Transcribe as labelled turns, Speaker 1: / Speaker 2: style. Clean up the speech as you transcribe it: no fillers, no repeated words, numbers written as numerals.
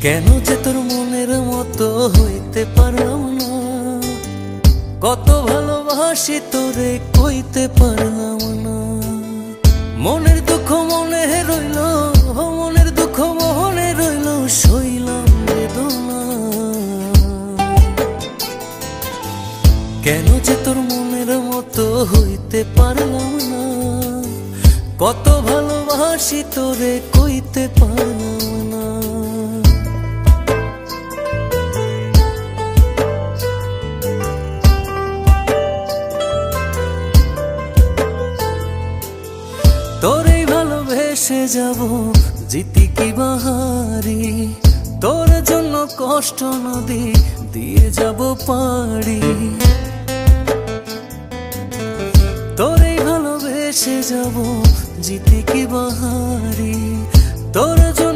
Speaker 1: কেন যে তোর মনের মতো হইতে পারলাম না, কত ভালোবাসি তোরে কইতে পারলাম না। মনের দুঃখ মনে রইল, মনের দুঃখ মনে রইল, সইলাম বেদনা। কেন যে তোর মনের মতো হইতে পারলাম না, কত ভালোবাসি তোরে কইতে পারলাম না। তোরেই ভালোবেসে যাব জিতি কি বাহারি, তোর জন্য কষ্ট নদী দিয়ে যাব পাড়ি। তোরেই ভালোবেসে যাব জিতি কি বাহারি, তোর জন্য